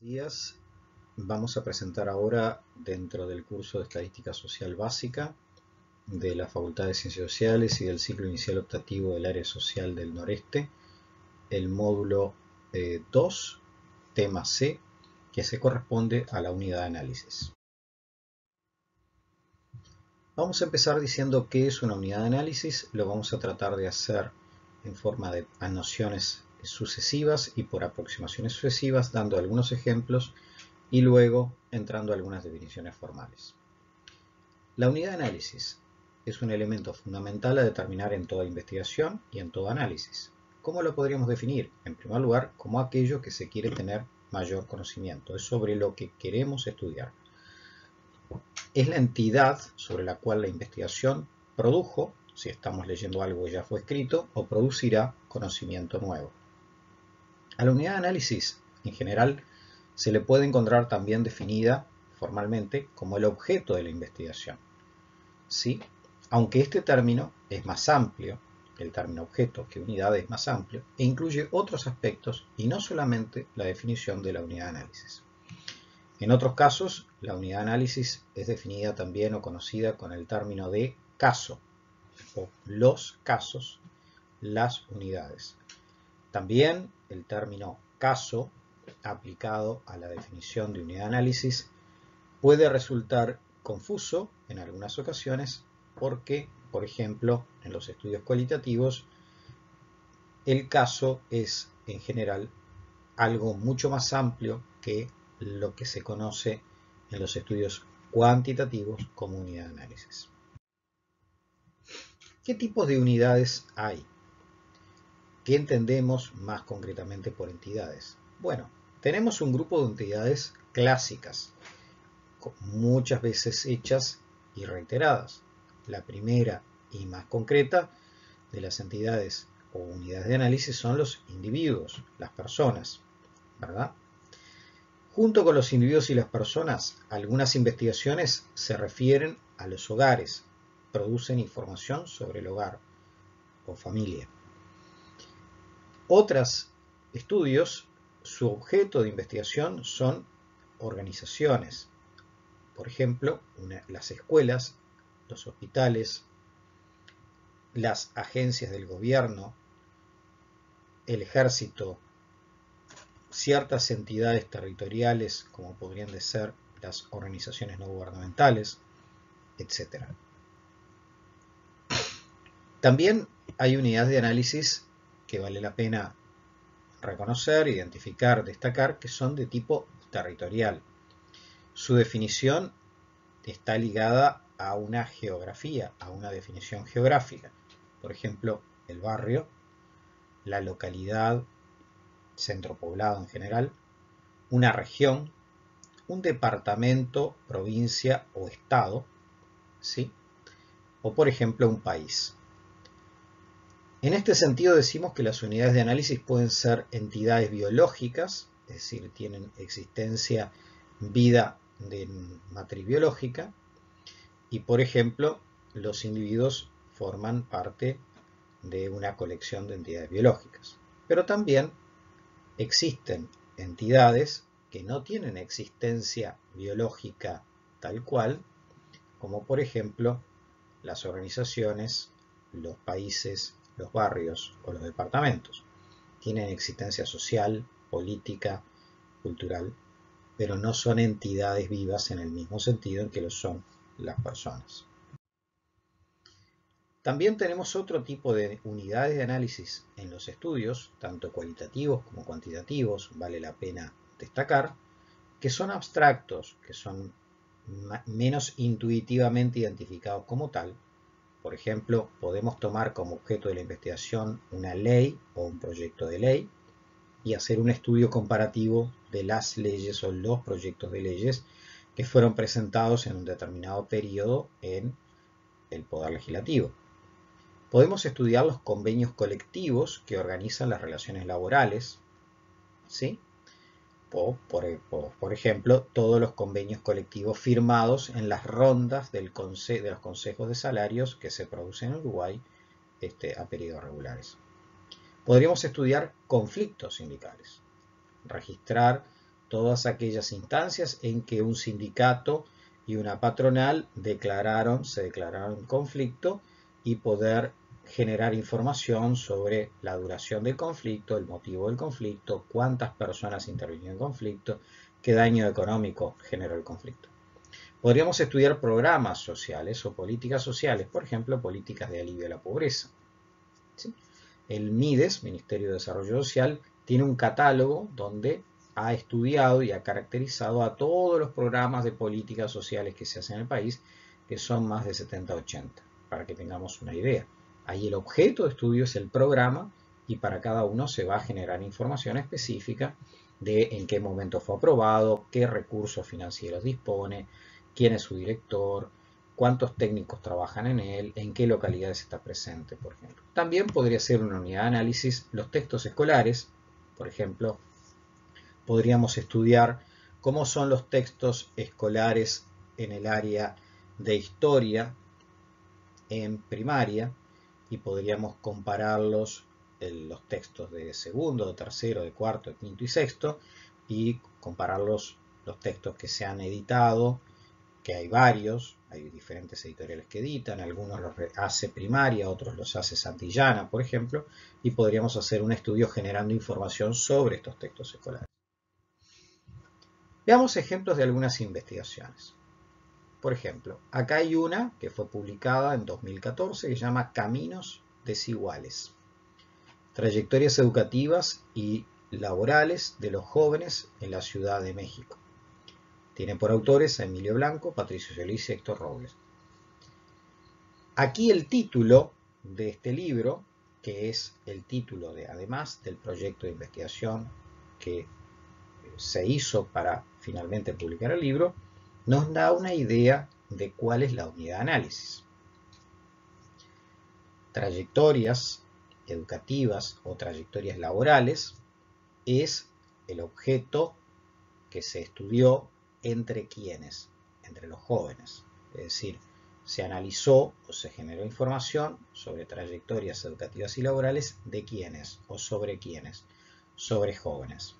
Buenos días. Vamos a presentar ahora, dentro del curso de Estadística Social Básica de la Facultad de Ciencias Sociales y del ciclo inicial optativo del Área Social del Noreste, el módulo 2, tema C, que se corresponde a la unidad de análisis. Vamos a empezar diciendo qué es una unidad de análisis. Lo vamos a tratar de hacer en forma de nociones sucesivas y por aproximaciones sucesivas, dando algunos ejemplos y luego entrando a algunas definiciones formales. La unidad de análisis es un elemento fundamental a determinar en toda investigación y en todo análisis. ¿Cómo lo podríamos definir? En primer lugar, como aquello que se quiere tener mayor conocimiento, es sobre lo que queremos estudiar. Es la entidad sobre la cual la investigación produjo, si estamos leyendo algo que ya fue escrito, o producirá conocimiento nuevo. A la unidad de análisis, en general, se le puede encontrar también definida formalmente como el objeto de la investigación. ¿Sí? Aunque este término es más amplio, el término objeto que unidad es más amplio, e incluye otros aspectos y no solamente la definición de la unidad de análisis. En otros casos, la unidad de análisis es definida también o conocida con el término de caso, o los casos, las unidades. También el término caso, aplicado a la definición de unidad de análisis, puede resultar confuso en algunas ocasiones porque, por ejemplo, en los estudios cualitativos, el caso es en general algo mucho más amplio que lo que se conoce en los estudios cuantitativos como unidad de análisis. ¿Qué tipos de unidades hay? ¿Qué entendemos más concretamente por entidades? Bueno, tenemos un grupo de entidades clásicas, muchas veces hechas y reiteradas. La primera y más concreta de las entidades o unidades de análisis son los individuos, las personas, ¿verdad? Junto con los individuos y las personas, algunas investigaciones se refieren a los hogares, producen información sobre el hogar o familia. Otros estudios, su objeto de investigación son organizaciones, por ejemplo, las escuelas, los hospitales, las agencias del gobierno, el ejército, ciertas entidades territoriales como podrían ser las organizaciones no gubernamentales, etc. También hay unidades de análisis que vale la pena reconocer, identificar, destacar, que son de tipo territorial. Su definición está ligada a una geografía, a una definición geográfica. Por ejemplo, el barrio, la localidad, centro poblado en general, una región, un departamento, provincia o estado, ¿sí? O por ejemplo un país. En este sentido decimos que las unidades de análisis pueden ser entidades biológicas, es decir, tienen existencia, vida de matriz biológica, y por ejemplo los individuos forman parte de una colección de entidades biológicas. Pero también existen entidades que no tienen existencia biológica tal cual, como por ejemplo las organizaciones, los países, los barrios o los departamentos. Tienen existencia social, política, cultural, pero no son entidades vivas en el mismo sentido en que lo son las personas. También tenemos otro tipo de unidades de análisis en los estudios, tanto cualitativos como cuantitativos, vale la pena destacar, que son abstractos, que son menos intuitivamente identificados como tal. Por ejemplo, podemos tomar como objeto de la investigación una ley o un proyecto de ley y hacer un estudio comparativo de las leyes o los proyectos de leyes que fueron presentados en un determinado periodo en el Poder Legislativo. Podemos estudiar los convenios colectivos que organizan las relaciones laborales, ¿sí? O, por ejemplo, todos los convenios colectivos firmados en las rondas de los consejos de salarios que se producen en Uruguay a periodos regulares. Podríamos estudiar conflictos sindicales, registrar todas aquellas instancias en que un sindicato y una patronal se declararon en conflicto y poder generar información sobre la duración del conflicto, el motivo del conflicto, cuántas personas intervinieron en el conflicto, qué daño económico generó el conflicto. Podríamos estudiar programas sociales o políticas sociales, por ejemplo, políticas de alivio a la pobreza. ¿Sí? El MIDES, Ministerio de Desarrollo Social, tiene un catálogo donde ha estudiado y ha caracterizado a todos los programas de políticas sociales que se hacen en el país, que son más de 70-80, para que tengamos una idea. Ahí el objeto de estudio es el programa y para cada uno se va a generar información específica de en qué momento fue aprobado, qué recursos financieros dispone, quién es su director, cuántos técnicos trabajan en él, en qué localidades está presente, por ejemplo. También podría ser una unidad de análisis los textos escolares, por ejemplo, podríamos estudiar cómo son los textos escolares en el área de historia en primaria y podríamos compararlos los textos de segundo, de tercero, de cuarto, de quinto y sexto y compararlos los textos que se han editado, que hay varios, hay diferentes editoriales que editan, algunos los hace Primaria, otros los hace Santillana, por ejemplo, y podríamos hacer un estudio generando información sobre estos textos escolares. Veamos ejemplos de algunas investigaciones. Por ejemplo, acá hay una que fue publicada en 2014 que se llama Caminos Desiguales, trayectorias educativas y laborales de los jóvenes en la Ciudad de México. Tiene por autores a Emilio Blanco, Patricio Solís y Héctor Robles. Aquí el título de este libro, que es el título además del proyecto de investigación que se hizo para finalmente publicar el libro, nos da una idea de cuál es la unidad de análisis. Trayectorias educativas o trayectorias laborales es el objeto que se estudió entre quienes, entre los jóvenes. Es decir, se analizó o se generó información sobre trayectorias educativas y laborales de quienes o sobre quienes, sobre jóvenes.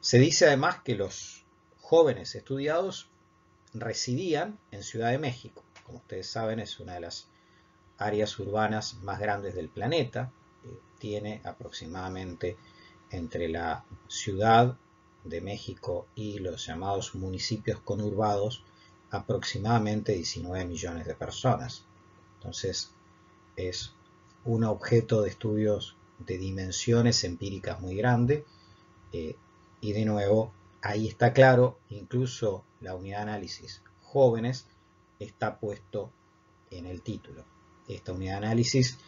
Se dice además que los jóvenes estudiados residían en Ciudad de México. Como ustedes saben, es una de las áreas urbanas más grandes del planeta. Tiene aproximadamente entre la Ciudad de México y los llamados municipios conurbados aproximadamente 19 millones de personas. Entonces es un objeto de estudios de dimensiones empíricas muy grande y de nuevo ahí está claro, incluso la unidad de análisis jóvenes está puesto en el título. Esta unidad de análisis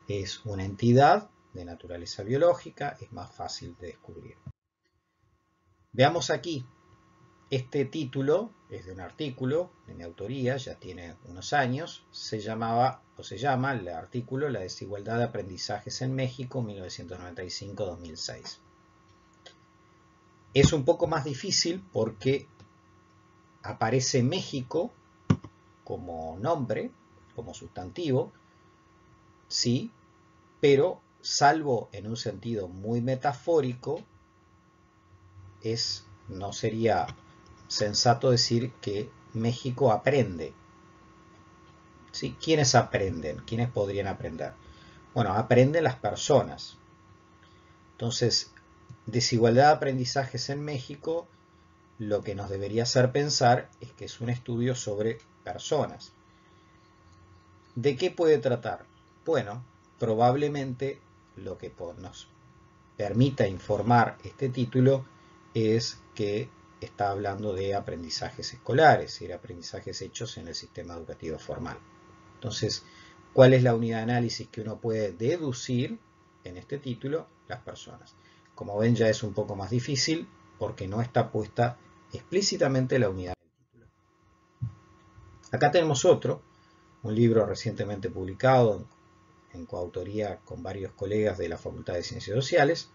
es una entidad de naturaleza biológica, es más fácil de descubrir. Veamos aquí, este título es de un artículo de mi autoría, ya tiene unos años, se llama el artículo La desigualdad de aprendizajes en México 1995-2006. Es un poco más difícil porque aparece México como nombre, como sustantivo, sí, pero salvo en un sentido muy metafórico, no sería sensato decir que México aprende. ¿Sí? ¿Quiénes aprenden? ¿Quiénes podrían aprender? Bueno, aprenden las personas. Entonces, desigualdad de aprendizajes en México, lo que nos debería hacer pensar es que es un estudio sobre personas. ¿De qué puede tratar? Bueno, probablemente lo que nos permita informar este título es que está hablando de aprendizajes escolares, es decir, aprendizajes hechos en el sistema educativo formal. Entonces, ¿cuál es la unidad de análisis que uno puede deducir en este título? Las personas. Como ven, ya es un poco más difícil porque no está puesta explícitamente la unidad del título. Acá tenemos un libro recientemente publicado en coautoría con varios colegas de la Facultad de Ciencias Sociales,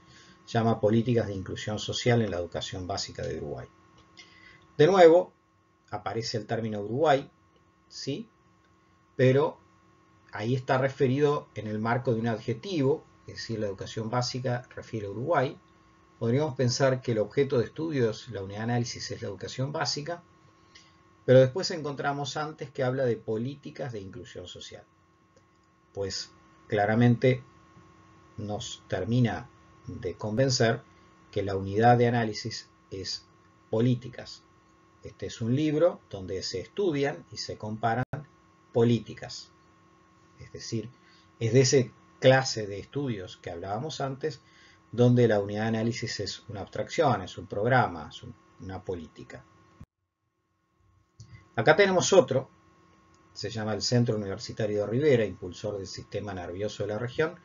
se llama Políticas de Inclusión Social en la Educación Básica de Uruguay. De nuevo, aparece el término Uruguay, sí, pero ahí está referido en el marco de un adjetivo, es decir, la educación básica refiere a Uruguay, podríamos pensar que el objeto de estudios, la unidad de análisis, es la educación básica, pero después encontramos antes que habla de políticas de inclusión social. Pues claramente nos termina de convencer que la unidad de análisis es políticas. Este es un libro donde se estudian y se comparan políticas. Es decir, es de esa clase de estudios que hablábamos antes, donde la unidad de análisis es una abstracción, es un programa, es una política. Acá tenemos otro, se llama el Centro Universitario de Rivera, impulsor del sistema nervioso de la región.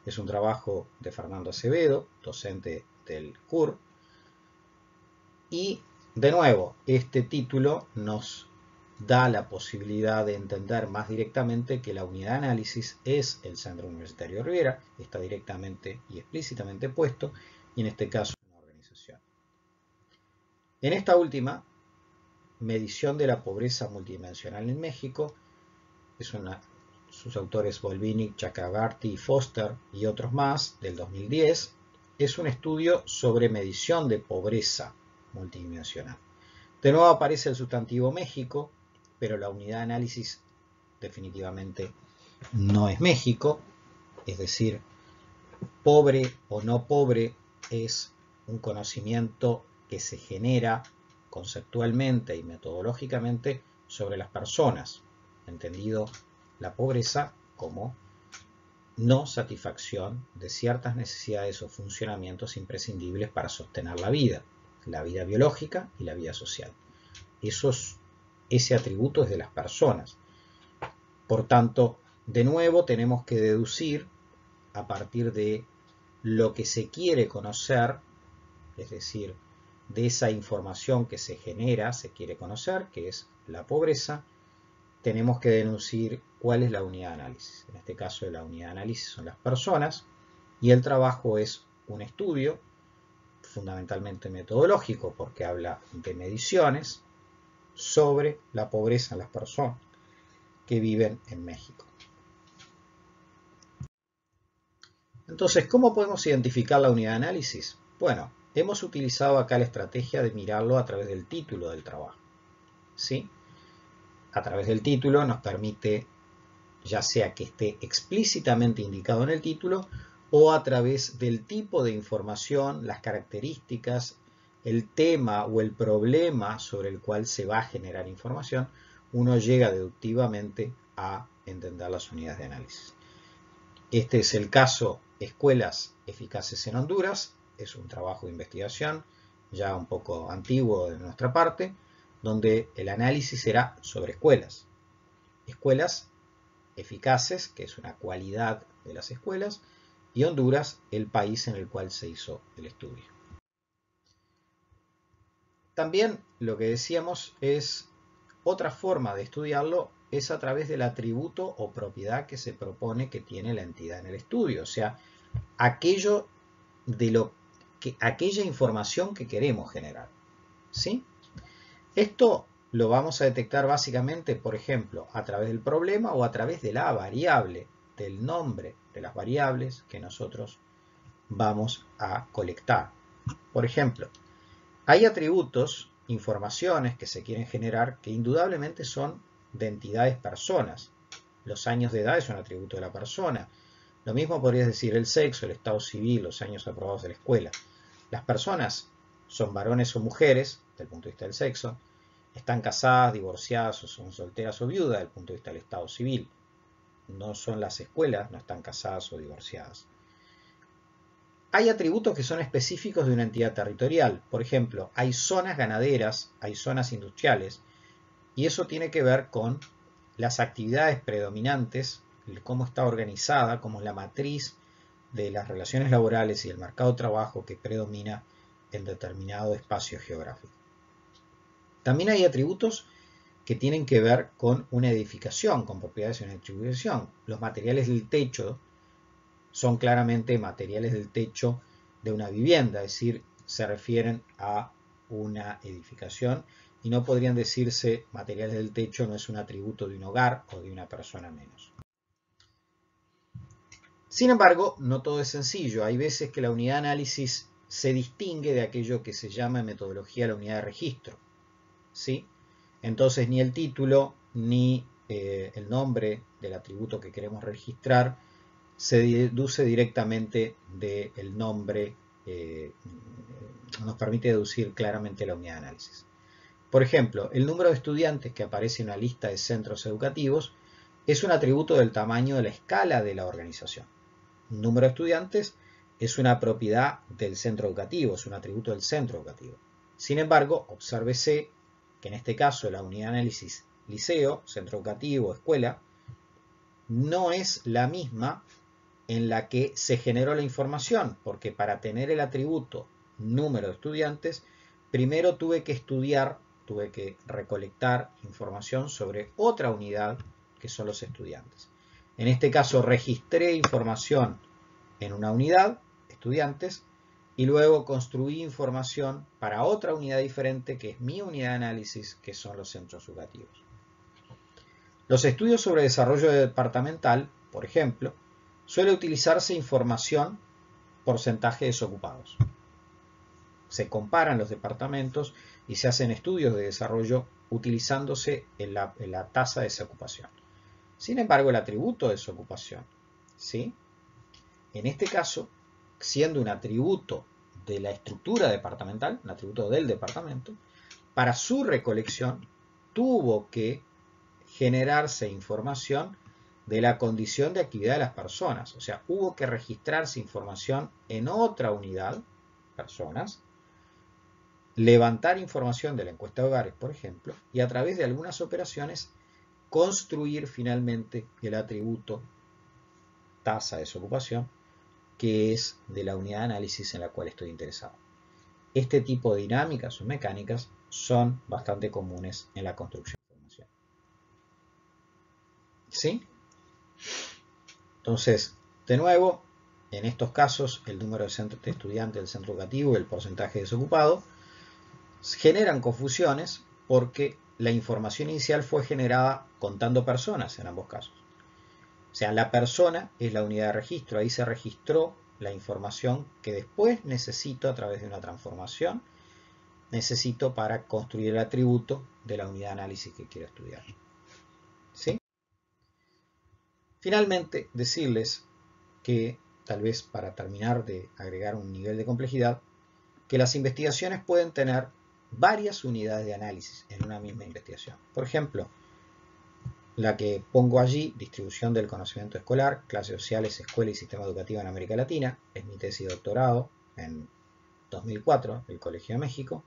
Es un trabajo de Fernando Acevedo, docente del CUR. Y de nuevo, este título nos da la posibilidad de entender más directamente que la unidad de análisis es el Centro Universitario de Rivera, está directamente y explícitamente puesto, y en este caso una organización. En esta última, medición de la pobreza multidimensional en México, sus autores Volvini, Chakrabarty, Foster y otros más, del 2010, es un estudio sobre medición de pobreza multidimensional. De nuevo aparece el sustantivo México, pero la unidad de análisis definitivamente no es México, es decir, pobre o no pobre es un conocimiento que se genera conceptualmente y metodológicamente sobre las personas, entendido la pobreza como no satisfacción de ciertas necesidades o funcionamientos imprescindibles para sostener la vida biológica y la vida social. Ese atributo es de las personas. Por tanto, de nuevo tenemos que deducir a partir de lo que se quiere conocer, es decir, de esa información que se genera, se quiere conocer, que es la pobreza, tenemos que deducir cuál es la unidad de análisis. En este caso, la unidad de análisis son las personas y el trabajo es un estudio fundamentalmente metodológico porque habla de mediciones sobre la pobreza en las personas que viven en México. Entonces, ¿cómo podemos identificar la unidad de análisis? Bueno, hemos utilizado acá la estrategia de mirarlo a través del título del trabajo. ¿Sí? A través del título nos permite, ya sea que esté explícitamente indicado en el título, o a través del tipo de información, las características, el tema o el problema sobre el cual se va a generar información, uno llega deductivamente a entender las unidades de análisis. Este es el caso Escuelas Eficaces en Honduras, es un trabajo de investigación ya un poco antiguo de nuestra parte, donde el análisis será sobre escuelas. Escuelas eficaces, que es una cualidad de las escuelas, y Honduras, el país en el cual se hizo el estudio. También lo que decíamos es otra forma de estudiarlo es a través del atributo o propiedad que se propone que tiene la entidad en el estudio, o sea, aquella información que queremos generar. ¿Sí? Esto lo vamos a detectar básicamente, por ejemplo, a través del problema o a través de la variable, del nombre de las variables que nosotros vamos a colectar. Por ejemplo, hay atributos, informaciones que se quieren generar que indudablemente son de entidades personas. Los años de edad es un atributo de la persona. Lo mismo podrías decir el sexo, el estado civil, los años aprobados de la escuela. Las personas son varones o mujeres, desde el punto de vista del sexo, están casadas, divorciadas o son solteras o viudas, desde el punto de vista del estado civil. No son las escuelas, no están casadas o divorciadas. Hay atributos que son específicos de una entidad territorial. Por ejemplo, hay zonas ganaderas, hay zonas industriales, y eso tiene que ver con las actividades predominantes, cómo está organizada, cómo es la matriz de las relaciones laborales y el mercado de trabajo que predomina en determinado espacio geográfico. También hay atributos que tienen que ver con una edificación, con propiedades y una distribución. Los materiales del techo son claramente materiales del techo de una vivienda, es decir, se refieren a una edificación y no podrían decirse materiales del techo no es un atributo de un hogar o de una persona menos. Sin embargo, no todo es sencillo. Hay veces que la unidad de análisis se distingue de aquello que se llama en metodología la unidad de registro, ¿sí? Entonces ni el título ni el nombre del atributo que queremos registrar se deduce directamente del nombre, nos permite deducir claramente la unidad de análisis. Por ejemplo, el número de estudiantes que aparece en una lista de centros educativos es un atributo del tamaño de la escala de la organización. Un número de estudiantes es una propiedad del centro educativo, es un atributo del centro educativo. Sin embargo, obsérvese que en este caso la unidad de análisis liceo, centro educativo, escuela, no es la misma en la que se generó la información, porque para tener el atributo número de estudiantes, primero tuve que recolectar información sobre otra unidad que son los estudiantes. En este caso registré información en una unidad, estudiantes, y luego construí información para otra unidad diferente que es mi unidad de análisis, que son los centros educativos. Los estudios sobre desarrollo departamental, por ejemplo, suele utilizarse información porcentaje de desocupados. Se comparan los departamentos y se hacen estudios de desarrollo utilizándose en la tasa de desocupación. Sin embargo, el atributo de desocupación, ¿sí? En este caso, siendo un atributo de la estructura departamental, un atributo del departamento, para su recolección tuvo que generarse información de la condición de actividad de las personas. O sea, hubo que registrarse información en otra unidad, personas, levantar información de la encuesta de hogares, por ejemplo, y a través de algunas operaciones construir finalmente el atributo tasa de desocupación, que es de la unidad de análisis en la cual estoy interesado. Este tipo de dinámicas o mecánicas son bastante comunes en la construcción de información. ¿Sí? Entonces, de nuevo, en estos casos, el número de estudiantes del centro educativo y el porcentaje desocupado generan confusiones porque la información inicial fue generada contando personas en ambos casos. O sea, la persona es la unidad de registro, ahí se registró la información que después necesito a través de una transformación, necesito para construir el atributo de la unidad de análisis que quiero estudiar. ¿Sí? Finalmente, decirles que, tal vez para terminar de agregar un nivel de complejidad, que las investigaciones pueden tener varias unidades de análisis en una misma investigación. Por ejemplo, la que pongo allí, distribución del conocimiento escolar, clases sociales, escuela y sistema educativo en América Latina, es mi tesis de doctorado en 2004 del Colegio de México.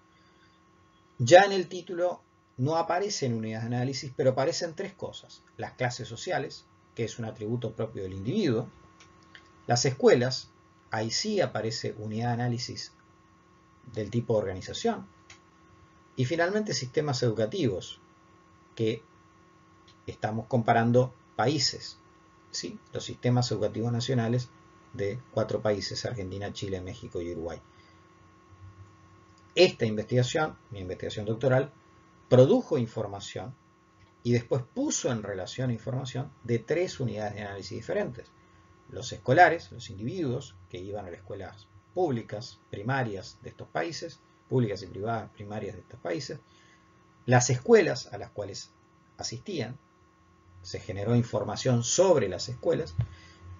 Ya en el título no aparecen unidades de análisis, pero aparecen tres cosas. Las clases sociales, que es un atributo propio del individuo. Las escuelas, ahí sí aparece unidad de análisis del tipo de organización. Y finalmente sistemas educativos, que estamos comparando países, ¿sí? Los sistemas educativos nacionales de 4 países, Argentina, Chile, México y Uruguay. Esta investigación, mi investigación doctoral, produjo información y después puso en relación información de 3 unidades de análisis diferentes. Los escolares, los individuos que iban a las escuelas públicas, primarias de estos países, públicas y privadas primarias de estos países, las escuelas a las cuales asistían, se generó información sobre las escuelas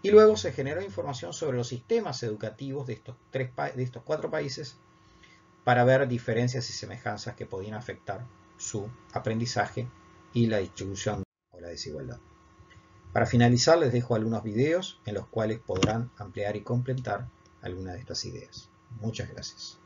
y luego se generó información sobre los sistemas educativos de estos 4 países para ver diferencias y semejanzas que podían afectar su aprendizaje y la distribución o la desigualdad. Para finalizar les dejo algunos videos en los cuales podrán ampliar y completar algunas de estas ideas. Muchas gracias.